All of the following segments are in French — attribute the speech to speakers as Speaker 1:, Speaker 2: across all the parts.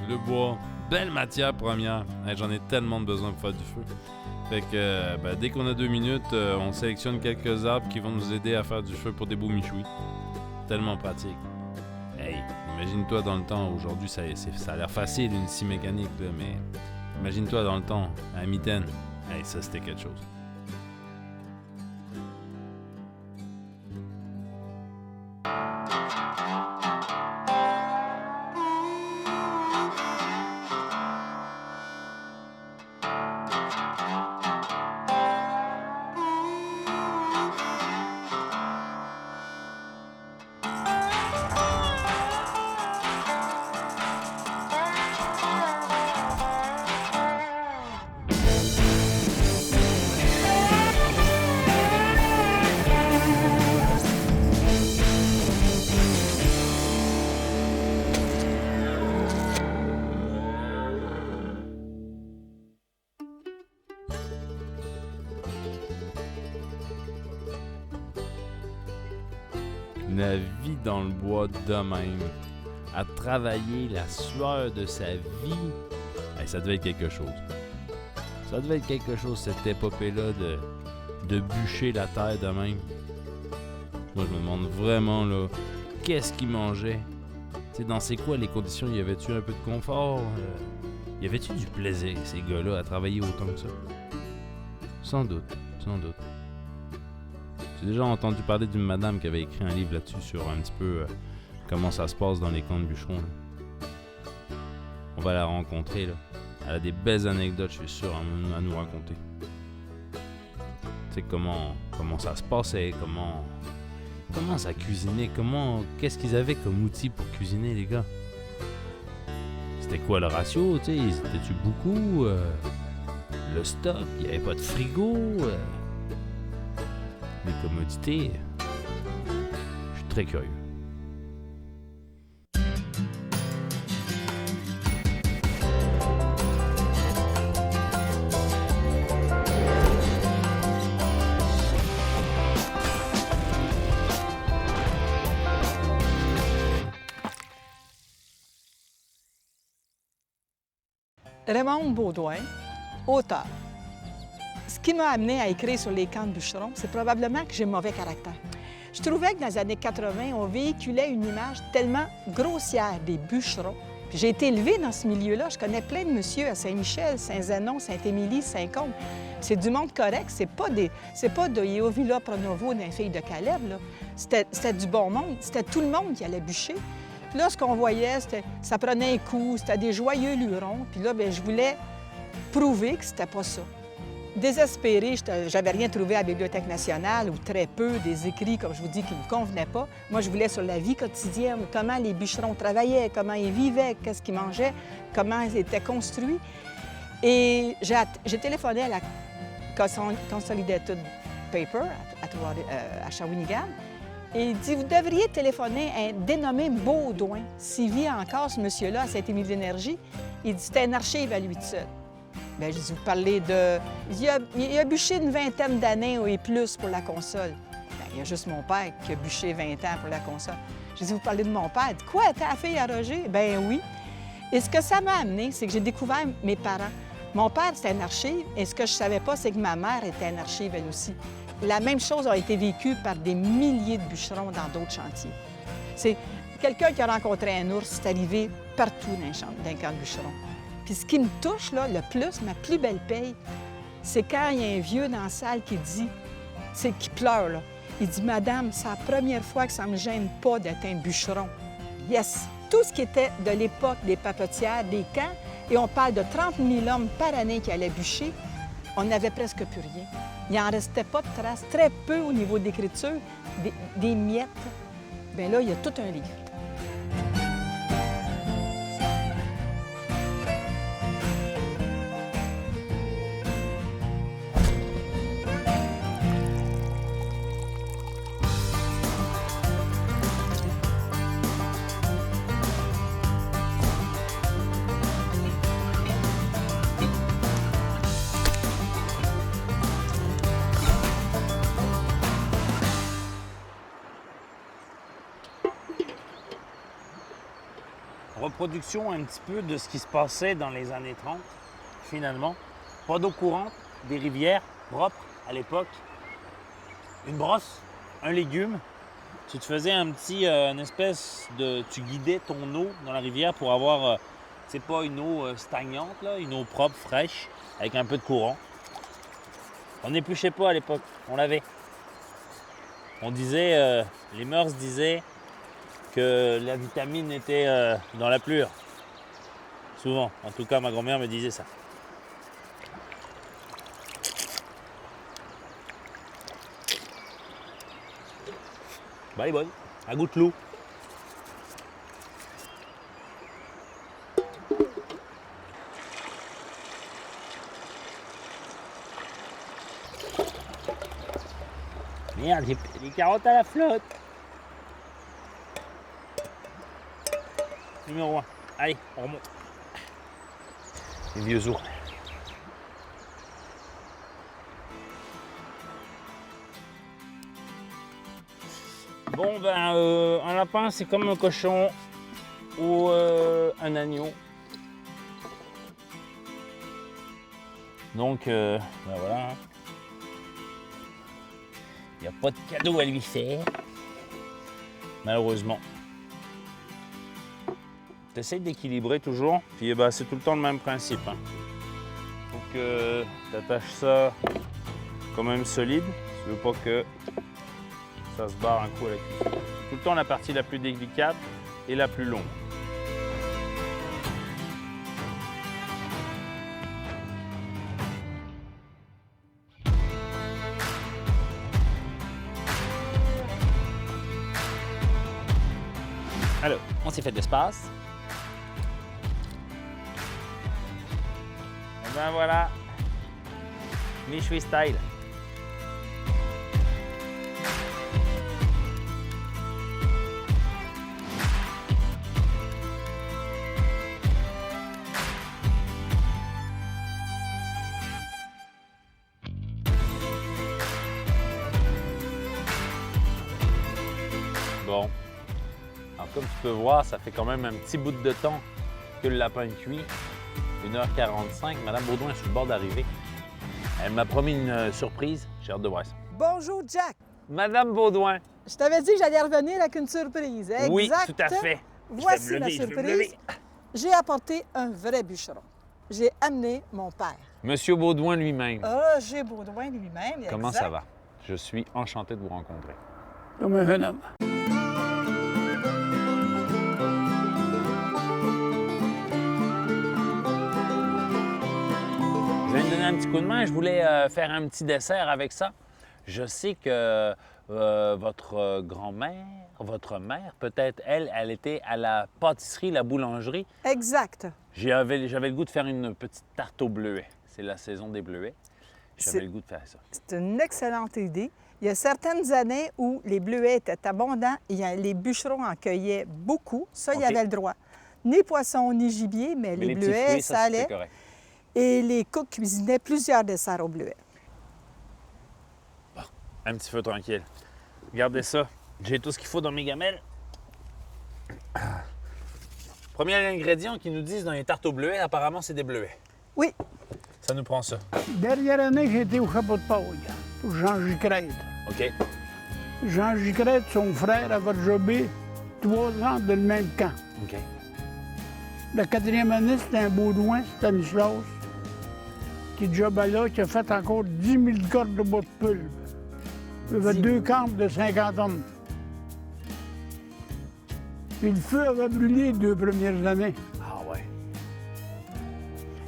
Speaker 1: le bois, belle matière première. Hey, j'en ai tellement de besoin pour faire du feu. Fait que dès qu'on a 2 minutes, on sélectionne quelques arbres qui vont nous aider à faire du feu pour des beaux michouis. Tellement pratique. Hey, imagine-toi dans le temps, aujourd'hui ça a l'air facile une scie mécanique, là, mais imagine-toi dans le temps, à mitaine. Hey, ça c'était quelque chose. La vie dans le bois de même, à travailler la sueur de sa vie, hey, ça devait être quelque chose. Ça devait être quelque chose, cette épopée-là de bûcher la terre de même. Moi, je me demande vraiment, là, qu'est-ce qu'ils mangeaient? Tu sais, dans c'est quoi les conditions? Y avait-tu un peu de confort? Y avait-tu du plaisir, ces gars-là, à travailler autant que ça? Sans doute, sans doute. J'ai déjà entendu parler d'une madame qui avait écrit un livre là-dessus sur un petit peu comment ça se passe dans les camps de bûcherons. Là. On va la rencontrer, là. Elle a des belles anecdotes, je suis sûr, à nous raconter. Tu sais, comment ça se passait, comment ça cuisinait, qu'est-ce qu'ils avaient comme outil pour cuisiner, les gars? C'était quoi le ratio, tu sais? C'était-tu beaucoup? Le stock, il n'y avait pas de frigo? Les commodités. Je suis très curieux.
Speaker 2: Raymond Beaudoin, auteur. Ce qui m'a amené à écrire sur les camps de bûcherons, c'est probablement que j'ai mauvais caractère. Je trouvais que dans les années 80, on véhiculait une image tellement grossière des bûcherons. Puis j'ai été élevée dans ce milieu-là. Je connais plein de monsieur à Saint-Michel, Saint-Zénon, Saint-Émilie, Saint-Côme. C'est du monde correct. C'est pas de Yehovila Pronovo d'un fille de Caleb, là. C'était du bon monde. C'était tout le monde qui allait bûcher. Puis là, ce qu'on voyait, ça prenait un coup, c'était des joyeux lurons. Puis là, bien, je voulais prouver que c'était pas ça. Désespérée, j'avais rien trouvé à la Bibliothèque nationale, ou très peu, des écrits, comme je vous dis, qui ne me convenaient pas. Moi, je voulais sur la vie quotidienne, comment les bûcherons travaillaient, comment ils vivaient, qu'est-ce qu'ils mangeaient, comment ils étaient construits. Et j'ai téléphoné à la Consolidated Paper à Shawinigan, et il dit, vous devriez téléphoner à un dénommé Beaudoin. S'il vit encore, ce monsieur-là, à Saint-Émile-d'Énergie, il dit, c'était un archive à lui tout seul. Bien, je dis, vous parlez de... Il a bûché une vingtaine d'années et plus pour la console. Bien, il y a juste mon père qui a bûché 20 ans pour la console. Je dis, vous parlez de mon père. Quoi, ta fille à Roger? Bien oui. Et ce que ça m'a amené, c'est que j'ai découvert mes parents. Mon père, c'était un archive, et ce que je savais pas, c'est que ma mère était un archive, elle aussi. La même chose a été vécue par des milliers de bûcherons dans d'autres chantiers. C'est quelqu'un qui a rencontré un ours, c'est arrivé partout dans un camp de bûcherons. Puis ce qui me touche, là, le plus, ma plus belle paye, c'est quand il y a un vieux dans la salle qui dit, c'est qui pleure, là. Il dit, Madame, c'est la première fois que ça ne me gêne pas d'être un bûcheron. Yes! Tout ce qui était de l'époque des papetières, des camps, et on parle de 30 000 hommes par année qui allaient bûcher, on n'avait presque plus rien. Il n'en restait pas de traces, très peu au niveau d'écriture, des miettes. Bien là, il y a tout un livre.
Speaker 3: reproduction un petit peu de ce qui se passait dans les années 30, finalement. Pas d'eau courante, des rivières propres à l'époque, une brosse, un légume. Tu te faisais un petit, une espèce de... Tu guidais ton eau dans la rivière pour avoir, c'est pas une eau stagnante, là, une eau propre, fraîche, avec un peu de courant. On n'épluchait pas à l'époque, on l'avait. On disait, les mœurs disaient que la vitamine était dans la plure. Souvent, en tout cas, ma grand-mère me disait ça. Bah, elle est bonne, à goût de loup. Merde, les carottes à la flotte. Numéro 1. Allez, on remonte. Les vieux os. Bon, ben, un lapin, c'est comme un cochon ou un agneau. Donc, ben voilà. Il n'y a pas de cadeau à lui faire, malheureusement. Tu essaies d'équilibrer toujours, puis ben, c'est tout le temps le même principe. Hein. Faut que tu attaches ça quand même solide. Tu veux pas que ça se barre un coup à la cuisson. Tout le temps la partie la plus délicate et la plus longue. Alors, on s'est fait de l'espace. Et ben voilà, méchoui style. Bon. Alors, comme tu peux voir, ça fait quand même un petit bout de temps que le lapin est cuit. 1h45. Madame Baudouin est sur le bord d'arriver. Elle m'a promis une surprise. J'ai hâte de voir ça.
Speaker 2: Bonjour, Jack.
Speaker 3: Madame Baudouin.
Speaker 2: Je t'avais dit que j'allais revenir avec une surprise. Exact.
Speaker 3: Oui, tout à fait.
Speaker 2: Voici la surprise. J'ai apporté un vrai bûcheron. J'ai amené mon père.
Speaker 3: Monsieur Baudouin lui-même.
Speaker 2: Roger Baudouin lui-même.
Speaker 3: Comment
Speaker 2: exact.
Speaker 3: ça va? Je suis enchanté de vous rencontrer.
Speaker 4: Comme un jeune homme.
Speaker 3: Je vais me donner un petit coup de main. Je voulais faire un petit dessert avec ça. Je sais que votre grand-mère, votre mère, peut-être, elle était à la pâtisserie, la boulangerie.
Speaker 2: Exact.
Speaker 3: J'avais le goût de faire une petite tarte aux bleuets. C'est la saison des bleuets. J'avais le goût de faire ça.
Speaker 2: C'est une excellente idée. Il y a certaines années où les bleuets étaient abondants et les bûcherons en cueillaient beaucoup. Ça, il y avait le droit. Ni poisson, ni gibier, mais les
Speaker 3: petits
Speaker 2: bleuets,
Speaker 3: fruits,
Speaker 2: ça allait.
Speaker 3: c'était correct.
Speaker 2: Et les cooks cuisinaient plusieurs desserts aux bleuets.
Speaker 3: Bon, un petit feu tranquille. Regardez ça. J'ai tout ce qu'il faut dans mes gamelles. Premier ingrédient qu'ils nous disent dans les tartes aux bleuets, apparemment, c'est des bleuets.
Speaker 2: Oui.
Speaker 3: Ça nous prend ça.
Speaker 4: Dernière année, j'ai été au chapeau de paille pour Jean Gicrête.
Speaker 3: OK.
Speaker 4: Jean Gicrête, son frère, avait jobé 3 ans dans le même camp.
Speaker 3: OK.
Speaker 4: La 4e année, c'était un Baudouin, Stanislas, qui jobait là, qui a fait encore 10 000 cordes de bois de pulpe. Il y avait 2 camps de 50 hommes. Puis le feu avait brûlé les 2 premières années.
Speaker 3: Ah ouais.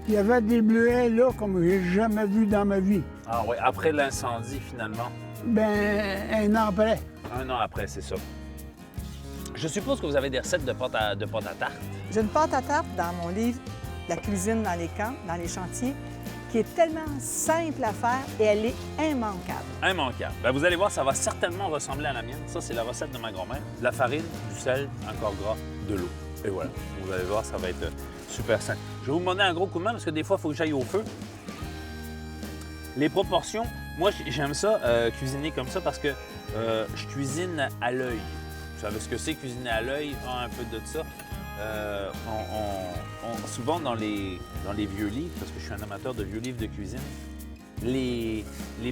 Speaker 4: Il y avait des bleuets là comme j'ai jamais vu dans ma vie.
Speaker 3: Ah ouais, après l'incendie, finalement.
Speaker 4: Ben, un an après.
Speaker 3: Un an après, c'est ça. Je suppose que vous avez des recettes de pâte à tarte.
Speaker 2: J'ai une pâte à tarte dans mon livre « La cuisine dans les camps, dans les chantiers », qui est tellement simple à faire et elle est immanquable.
Speaker 3: Immanquable. Ben, vous allez voir, ça va certainement ressembler à la mienne. Ça, c'est la recette de ma grand-mère. De la farine, du sel, un corps gras, de l'eau. Et voilà. Vous allez voir, ça va être super simple. Je vais vous demander un gros coup de main parce que des fois, il faut que j'aille au feu. Les proportions, moi, j'aime ça, cuisiner comme ça parce que je cuisine à l'œil. Vous savez ce que c'est, cuisiner à l'œil? Un peu de ça. souvent dans les vieux livres, parce que je suis un amateur de vieux livres de cuisine, les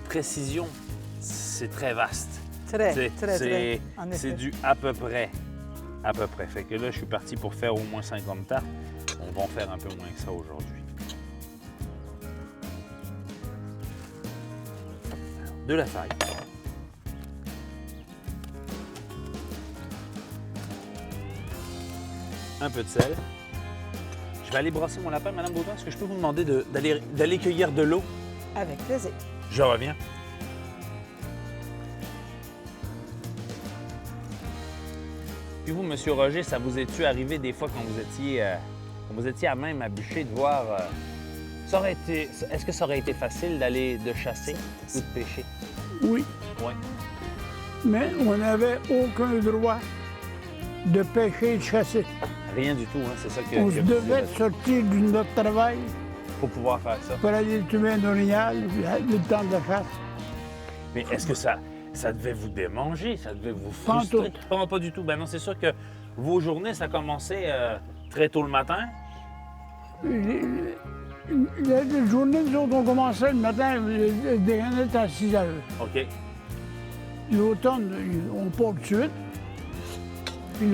Speaker 3: précisions, c'est très vaste.
Speaker 2: Très. En
Speaker 3: C'est
Speaker 2: effet.
Speaker 3: du à peu près. À peu près. Fait que là, je suis parti pour faire au moins 50 tartes. On va en faire un peu moins que ça aujourd'hui. De la farine. Un peu de sel. Je vais aller brasser mon lapin, Madame Baudouin. Est-ce que je peux vous demander d'aller cueillir de l'eau?
Speaker 2: Avec plaisir.
Speaker 3: Je reviens. Puis vous, Monsieur Roger, ça vous est-tu arrivé des fois quand vous étiez à même à bûcher de voir... Est-ce que ça aurait été facile de chasser ou de pêcher?
Speaker 4: Oui.
Speaker 3: Oui.
Speaker 4: Mais on n'avait aucun droit de pêcher et de chasser.
Speaker 3: Rien du tout, hein? C'est ça que...
Speaker 4: On se devait sortir de notre travail
Speaker 3: Pour pouvoir faire ça.
Speaker 4: pour aller tuer un orignal, le temps de la chasse.
Speaker 3: Mais est-ce que ça devait vous démanger? Ça devait vous
Speaker 4: Pas en
Speaker 3: frustrer? Pas du tout. Ben non, c'est sûr que vos journées, ça commençait très tôt le matin.
Speaker 4: La journée, nous autres, on commençait le matin, le déjeuner était à 6 heures.
Speaker 3: OK.
Speaker 4: L'automne, on part tout de suite. Puis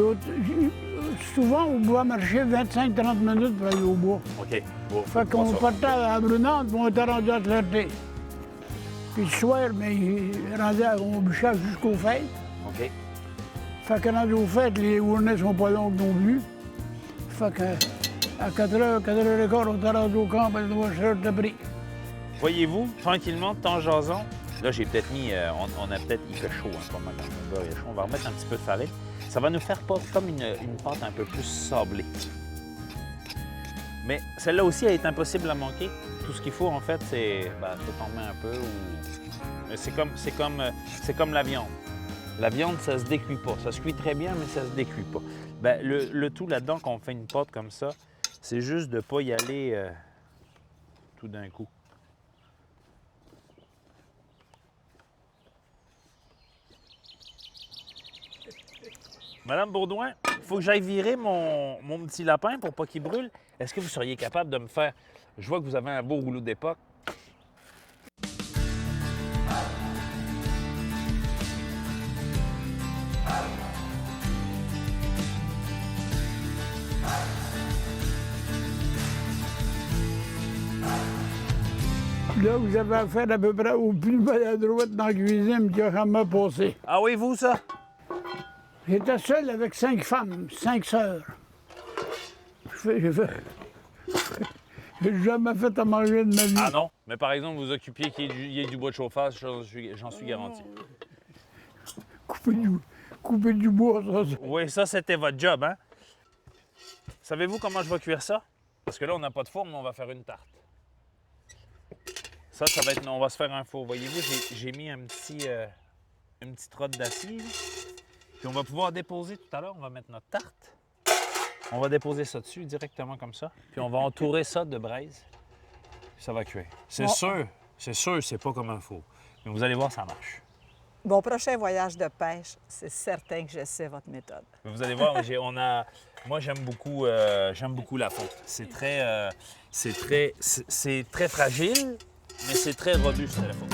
Speaker 4: souvent, on pouvait marcher 25-30 minutes pour aller au bois.
Speaker 3: OK. Bon,
Speaker 4: Fait qu'on partait à la Brunante, puis on était rendu à Clarté. Puis le soir, mais on bûchait jusqu'aux fêtes.
Speaker 3: OK.
Speaker 4: Fait que rendu aux fêtes, les journées sont pas longues non plus. Fait que à 4h, 4h15, on était rendu au camp, et on cherche de prix.
Speaker 3: Voyez-vous, tranquillement, de temps jason. Là, j'ai peut-être mis... on a peut-être... Il fait chaud, hein, pas mal. Le beurre est chaud. On va remettre un petit peu de farine. Ça va nous faire comme une pâte un peu plus sablée. Mais celle-là aussi, elle est impossible à manquer. Tout ce qu'il faut, en fait, c'est... peut-être en mettre un peu ou... Mais c'est comme la viande. La viande, ça se décuit pas. Ça se cuit très bien, mais ça se décuit pas. Le tout là-dedans, quand on fait une pâte comme ça, c'est juste de ne pas y aller tout d'un coup. Madame Baudouin, il faut que j'aille virer mon petit lapin pour pas qu'il brûle. Est-ce que vous seriez capable de me faire... Je vois que vous avez un beau rouleau d'époque.
Speaker 4: Là, vous avez affaire à peu près au plus maladroit dans la cuisine qui a jamais passé.
Speaker 3: Ah oui, vous, ça?
Speaker 4: J'étais seul avec 5 femmes, 5 sœurs. J'ai jamais fait à manger de ma vie.
Speaker 3: Ah non? Mais par exemple, vous occupiez qu'il y ait du bois de chauffage, j'en suis garanti.
Speaker 4: Couper du bois, ça.
Speaker 3: Oui, ça, c'était votre job, hein? Savez-vous comment je vais cuire ça? Parce que là, on n'a pas de four, mais on va faire une tarte. Ça va être... On va se faire un four. Voyez-vous, j'ai mis une petite rotte d'acier. Puis on va pouvoir déposer tout à l'heure, on va mettre notre tarte. On va déposer ça dessus directement comme ça. Puis on va entourer ça de braise. Puis ça va cuire. C'est sûr, c'est pas comme un four. Mais vous allez voir, ça marche.
Speaker 2: Mon prochain voyage de pêche, c'est certain que je sais votre méthode.
Speaker 3: Vous allez voir, moi j'aime beaucoup la fonte. C'est très fragile, mais c'est très robuste la fonte.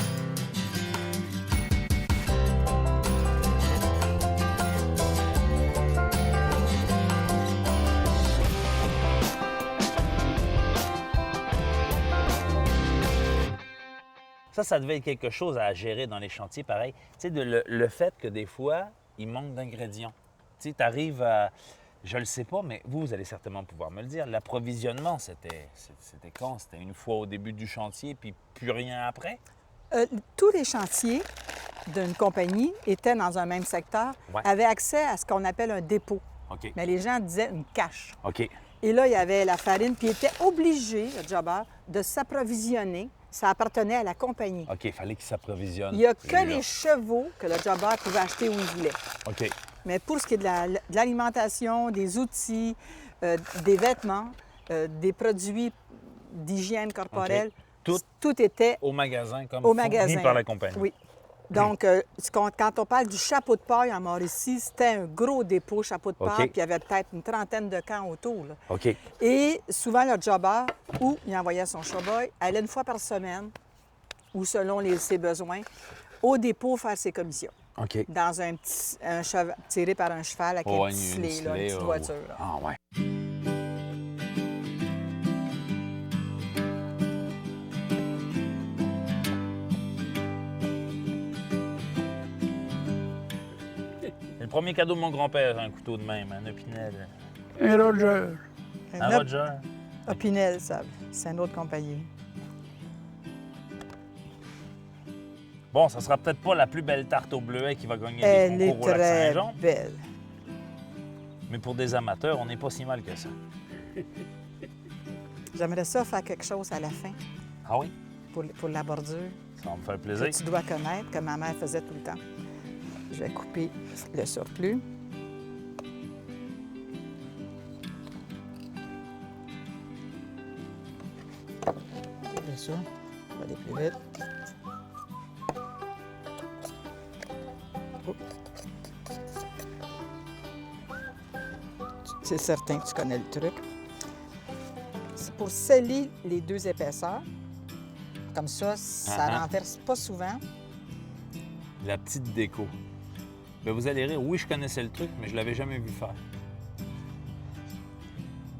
Speaker 3: Ça devait être quelque chose à gérer dans les chantiers, pareil. Tu sais, le fait que des fois, il manque d'ingrédients. Tu sais, tu arrives à... Je le sais pas, mais vous allez certainement pouvoir me le dire. L'approvisionnement, c'était quand? C'était une fois au début du chantier, puis plus rien après?
Speaker 2: Tous les chantiers d'une compagnie étaient dans un même secteur,
Speaker 3: Ouais.
Speaker 2: avaient accès à ce qu'on appelle un dépôt.
Speaker 3: OK.
Speaker 2: Mais les gens disaient une cache.
Speaker 3: OK.
Speaker 2: Et là, il y avait la farine, puis il était obligé, le jobber, de s'approvisionner. Ça appartenait à la compagnie.
Speaker 3: OK, il fallait qu'il s'approvisionne.
Speaker 2: Il n'y a que les chevaux que le jobber pouvait acheter où il voulait.
Speaker 3: OK.
Speaker 2: Mais pour ce qui est de l'alimentation, des outils, des vêtements, des produits d'hygiène corporelle,
Speaker 3: OK. Tout
Speaker 2: tout était
Speaker 3: au magasin, comme
Speaker 2: au
Speaker 3: fourni
Speaker 2: magasin.
Speaker 3: par la compagnie.
Speaker 2: Oui. Donc, quand on parle du chapeau de paille en Mauricie, c'était un gros dépôt chapeau de paille,
Speaker 3: OK.
Speaker 2: puis il y avait peut-être une trentaine de camps autour. Là.
Speaker 3: OK.
Speaker 2: Et souvent, le jobber, où il envoyait son showboy, allait une fois par semaine, ou selon ses besoins, au dépôt faire ses commissions.
Speaker 3: OK.
Speaker 2: Dans tiré par un cheval avec un
Speaker 3: Ouais,
Speaker 2: petit
Speaker 3: une
Speaker 2: sleigh, là, une petite
Speaker 3: sleigh,
Speaker 2: voiture. là.
Speaker 3: Ah, ouais. C'est le premier cadeau de mon grand-père, un couteau de même, un Opinel.
Speaker 4: Un Roger.
Speaker 3: Un Roger.
Speaker 2: Opinel, ça, c'est une autre compagnie.
Speaker 3: Bon, ça sera peut-être pas la plus belle tarte au bleuet qui va gagner
Speaker 2: Elle
Speaker 3: des
Speaker 2: est
Speaker 3: concours au lac
Speaker 2: très
Speaker 3: Saint-Jean,
Speaker 2: belle.
Speaker 3: mais pour des amateurs, on n'est pas si mal que ça.
Speaker 2: J'aimerais ça faire quelque chose à la fin
Speaker 3: Ah oui?
Speaker 2: pour la bordure
Speaker 3: Ça va me faire
Speaker 2: que
Speaker 3: plaisir.
Speaker 2: tu dois connaître, que ma mère faisait tout le temps. Je vais couper le surplus. Bien sûr, on va aller plus vite. Oh. C'est certain que tu connais le truc. C'est pour sceller les deux épaisseurs. Comme ça, ça
Speaker 3: Uh-huh.
Speaker 2: renverse pas souvent.
Speaker 3: La petite déco. Ben, vous allez rire, oui, je connaissais le truc, mais je l'avais jamais vu faire.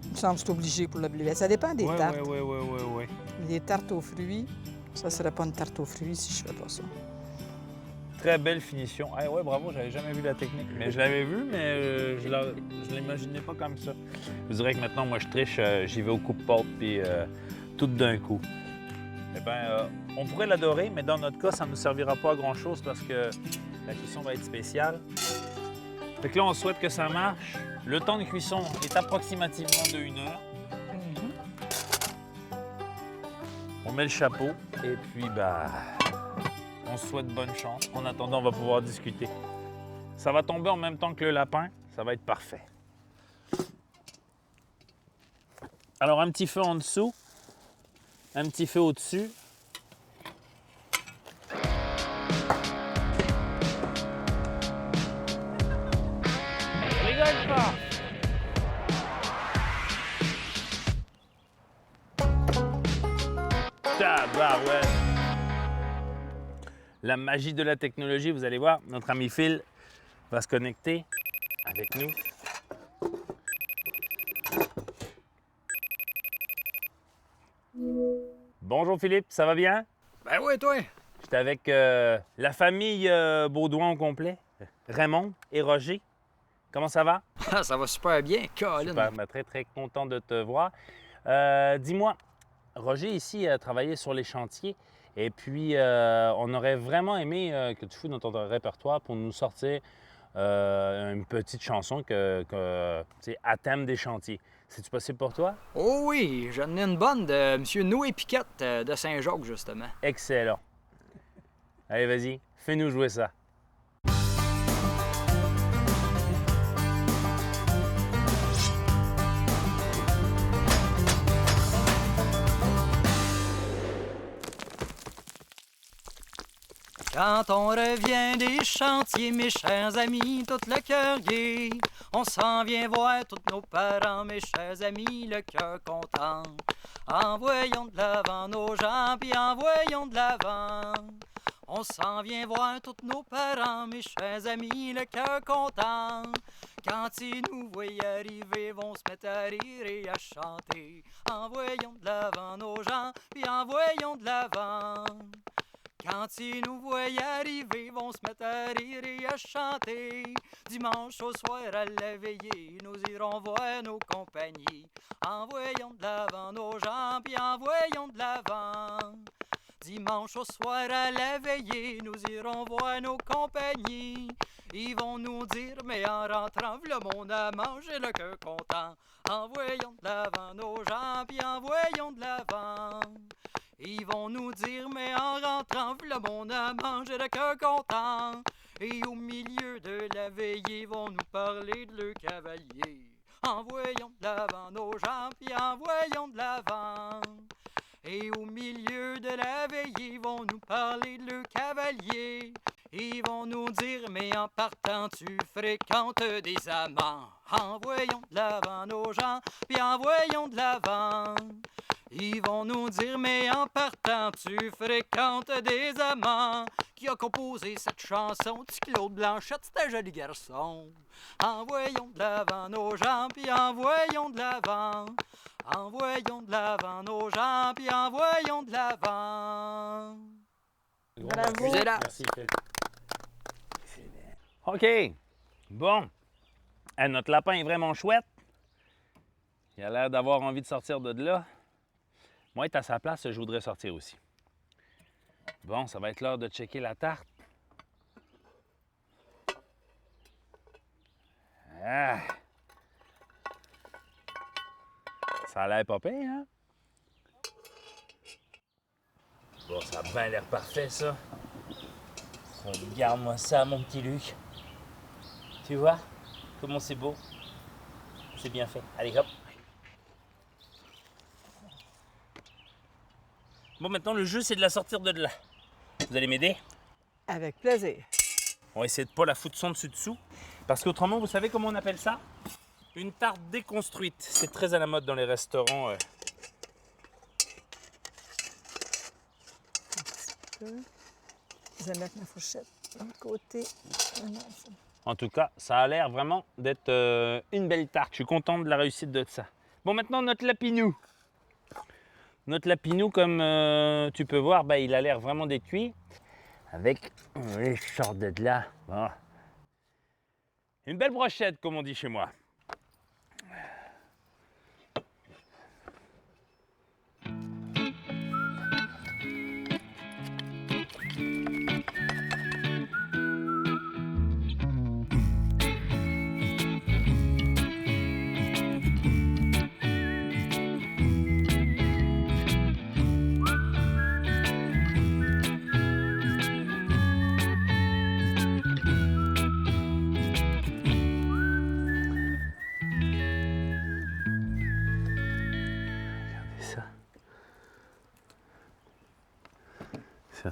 Speaker 2: Il me semble que c'est obligé pour le bleuet. Ça dépend des tartes.
Speaker 3: Oui.
Speaker 2: Les tartes aux fruits, ça serait pas une tarte aux fruits si je fais pas ça.
Speaker 3: Très belle finition. Ah ouais, bravo, j'avais jamais vu la technique. Mais je l'avais vu, mais je ne l'imaginais pas comme ça. Je dirais que maintenant, moi, je triche, j'y vais au coupe-porte, puis tout d'un coup. Eh bien, on pourrait l'adorer, mais dans notre cas, ça ne nous servira pas à grand-chose parce que la cuisson va être spéciale. Fait que là, on souhaite que ça marche. Le temps de cuisson est approximativement de 1 heure. On met le chapeau et puis, on se souhaite bonne chance. En attendant, on va pouvoir discuter. Ça va tomber en même temps que le lapin. Ça va être parfait. Alors, un petit feu en dessous. Un petit feu au-dessus. Rigole pas! Tabarouette! La magie de la technologie, vous allez voir, notre ami Phil va se connecter avec nous. Bonjour Philippe, ça va bien?
Speaker 5: Ben oui, toi.
Speaker 3: J'étais avec la famille Baudouin au complet, Raymond et Roger. Comment ça va?
Speaker 5: Ça va super bien, Colin.
Speaker 3: Super, très très content de te voir. Dis-moi, Roger ici a travaillé sur les chantiers et puis on aurait vraiment aimé que tu fouilles dans ton répertoire pour nous sortir une petite chanson à thème des chantiers. C'est-tu possible pour toi?
Speaker 5: Oh oui, j'en ai une bonne de M. Noé Piquette de Saint-Jacques, justement.
Speaker 3: Excellent. Allez, vas-y, fais-nous jouer ça.
Speaker 5: Quand on revient des chantiers, mes chers amis, tout le cœur gai, on s'en vient voir tous nos parents, mes chers amis, le cœur content. Envoyons de l'avant nos gens, puis envoyons de l'avant. On s'en vient voir tous nos parents, mes chers amis, le cœur content. Quand ils nous voient arriver, vont se mettre à rire et à chanter. Envoyons de l'avant nos gens, puis envoyons de l'avant. Quand ils nous voient arriver, vont se mettre à rire et à chanter. Dimanche au soir à la veillée, nous irons voir nos compagnies. Envoyons de l'avant nos gens, puis envoyons de l'avant. Dimanche au soir à la veillée, nous irons voir nos compagnies. Ils vont nous dire, mais en rentrant, v'là mon a mangé le cœur content. Envoyons de l'avant nos gens, puis envoyons de l'avant. Ils vont nous dire, mais en rentrant, v'là mon a mangé le cœur content. Et au milieu de la veillée, vont nous parler de le cavalier. Envoyons de l'avant nos gens, puis envoyons de l'avant. Et au milieu de la veillée, vont nous parler de le cavalier. Ils vont nous dire, mais en partant, tu fréquentes des amants. Envoyons de l'avant nos gens, puis envoyons de l'avant. Ils vont nous dire, mais en partant, tu fréquentes des amants. Qui a composé cette chanson? Petit Claude Blanchette, c'est un joli garçon. Envoyons de l'avant nos gens, puis envoyons de l'avant. Envoyons de l'avant nos gens, puis envoyons de l'avant.
Speaker 2: Bravo.
Speaker 5: Excusez-la.
Speaker 3: Merci, Phil. OK. Bon. Notre lapin est vraiment chouette. Il a l'air d'avoir envie de sortir de là. Moi, être à sa place, je voudrais sortir aussi. Bon, ça va être l'heure de checker la tarte. Ah. Ça a l'air pas pire, hein? Bon, ça a bien l'air parfait, ça. Regarde-moi ça, mon petit Luc. Tu vois comment c'est beau? C'est bien fait. Allez, hop. Bon, maintenant, le jeu, c'est de la sortir de là. Vous allez m'aider?
Speaker 2: Avec plaisir.
Speaker 3: On va essayer de pas la foutre son dessus-dessous. Parce qu'autrement, vous savez comment on appelle ça? Une tarte déconstruite. C'est très à la mode dans les restaurants.
Speaker 2: Je vais mettre ma fourchette de l'autre côté.
Speaker 3: En tout cas, ça a l'air vraiment d'être une belle tarte. Je suis content de la réussite de ça. Bon, maintenant, notre lapinou. Notre lapinou, comme tu peux voir, ben, il a l'air vraiment d'être cuit. Avec les sortes de là. Bon. Une belle brochette, comme on dit chez moi.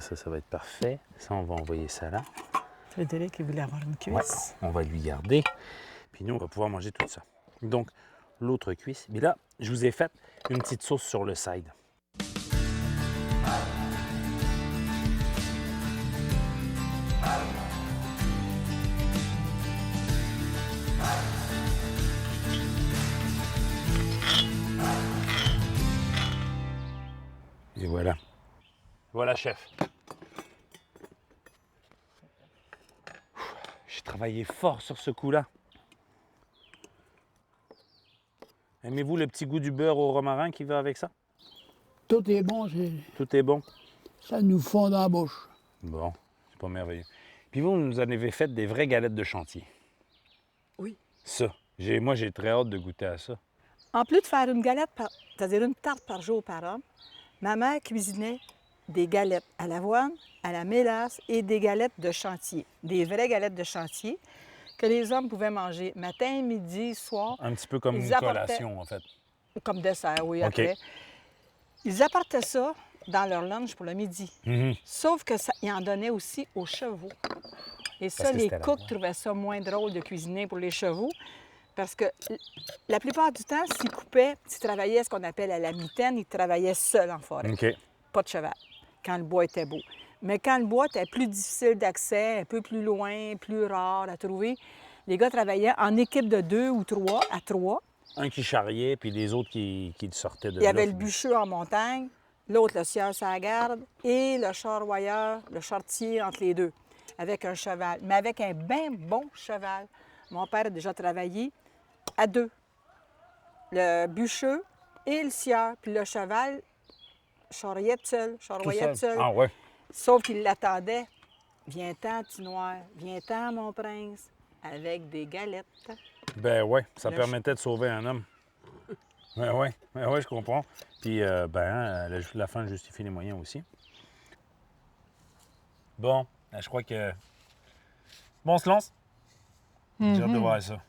Speaker 3: Ça va être parfait. Ça, on va envoyer ça là.
Speaker 2: Frédéric, il voulait avoir une cuisse.
Speaker 3: Ouais, on va lui garder. Puis nous, on va pouvoir manger tout ça. Donc, l'autre cuisse. Mais là, je vous ai fait une petite sauce sur le side. Et voilà. Voilà, chef. J'ai travaillé fort sur ce coup-là. Aimez-vous le petit goût du beurre au romarin qui va avec ça?
Speaker 4: Tout est bon,
Speaker 3: Tout est bon?
Speaker 4: ça nous fond dans la bouche.
Speaker 3: Bon, c'est pas merveilleux. Puis vous nous en avez fait des vraies galettes de chantier.
Speaker 2: Oui.
Speaker 3: Ça. Moi, j'ai très hâte de goûter à ça.
Speaker 2: En plus de faire une galette, c'est-à-dire une tarte par jour par homme, ma mère cuisinait des galettes à l'avoine, à la mélasse et des galettes de chantier. Des vraies galettes de chantier que les hommes pouvaient manger matin, midi, soir.
Speaker 3: Un petit peu comme
Speaker 2: Ils
Speaker 3: une
Speaker 2: apportaient-
Speaker 3: collation, en fait.
Speaker 2: Comme dessert, oui,
Speaker 3: OK.
Speaker 2: après. Ils apportaient ça dans leur lunch pour le midi.
Speaker 3: Mhm.
Speaker 2: Sauf que ça, ils en donnaient aussi aux chevaux. Et ça,
Speaker 3: Parce que
Speaker 2: les
Speaker 3: c'était la
Speaker 2: cooks
Speaker 3: loi.
Speaker 2: trouvaient ça moins drôle de cuisiner pour les chevaux. Parce que la plupart du temps, s'ils coupaient, s'ils travaillaient ce qu'on appelle à la mitaine, ils travaillaient seuls en forêt.
Speaker 3: OK.
Speaker 2: Pas de cheval, quand le bois était beau. Mais quand le bois était plus difficile d'accès, un peu plus loin, plus rare à trouver, les gars travaillaient en équipe de 2 ou 3 à 3.
Speaker 3: Un qui charriait, puis les autres qui sortaient de
Speaker 2: Il y avait
Speaker 3: là.
Speaker 2: le bûcheux en montagne, l'autre le sieur à la garde et le charroyeur, le charretier entre les deux, avec un cheval. Mais avec un bien bon cheval. Mon père a déjà travaillé à 2. Le bûcheux et le sieur. Puis le cheval charriait seul, charroyait seul.
Speaker 3: Ah ouais.
Speaker 2: Sauf qu'il l'attendait. Viens-t'en, petit noir. Viens-t'en, mon prince. Avec des galettes.
Speaker 3: Ben ouais, ça
Speaker 2: Le
Speaker 3: permettait de sauver un homme. Ben ouais, je comprends. Puis la fin justifie les moyens aussi. Bon, je crois que... Bon, on se lance? J'ai hâte de voir ça.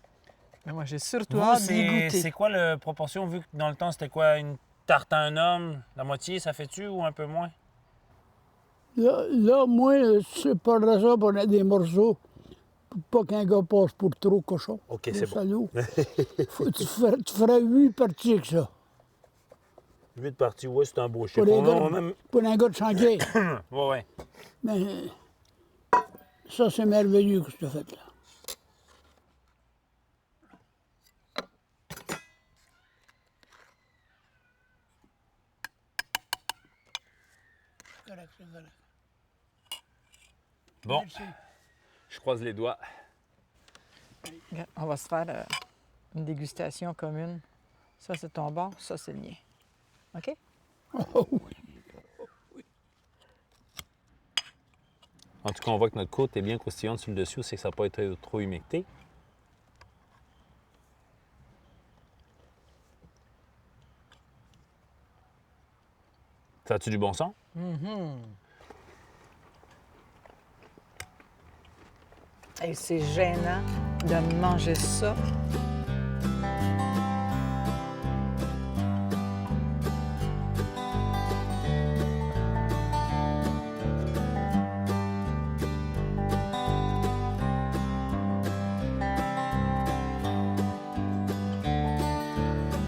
Speaker 2: Mais moi, j'ai surtout
Speaker 3: Vous,
Speaker 2: hâte d'y goûter.
Speaker 3: c'est quoi la proportion, vu que dans le temps, c'était quoi, une tarte à un homme? La moitié, ça fait-tu ou un peu moins?
Speaker 4: Là, moi, c'est pas ça pour des morceaux. Pour pas qu'un gars passe pour trop cochon.
Speaker 3: OK,
Speaker 4: Le
Speaker 3: c'est bon.
Speaker 4: salaud. Tu ferais 8 parties avec ça.
Speaker 3: 8 parties, oui, c'est un beau chiffre.
Speaker 4: Pour un gars de chantier.
Speaker 3: Oui, oui.
Speaker 4: Mais ça, c'est merveilleux que tu as fait là. C'est correct, c'est correct.
Speaker 3: Bon,
Speaker 4: Merci.
Speaker 3: je croise les doigts.
Speaker 2: Regarde, on va se faire une dégustation commune. Ça, c'est ton bord, ça, c'est le mien. OK?
Speaker 4: Oh, oui.
Speaker 3: En tout cas, on voit que notre côte est bien croustillante sur le dessus, c'est que ça n'a pas été trop humecté. Ça a-tu du bon sens?
Speaker 2: Et c'est gênant de manger ça.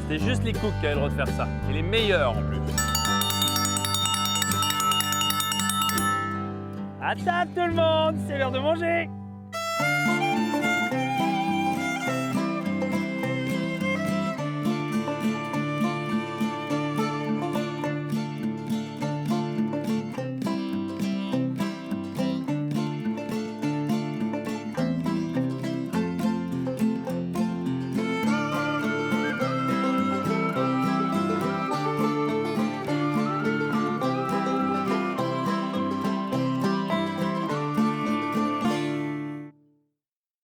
Speaker 3: C'était juste les cooks qui avaient le droit de faire ça. Et les meilleurs en plus. À table tout le monde, c'est l'heure de manger!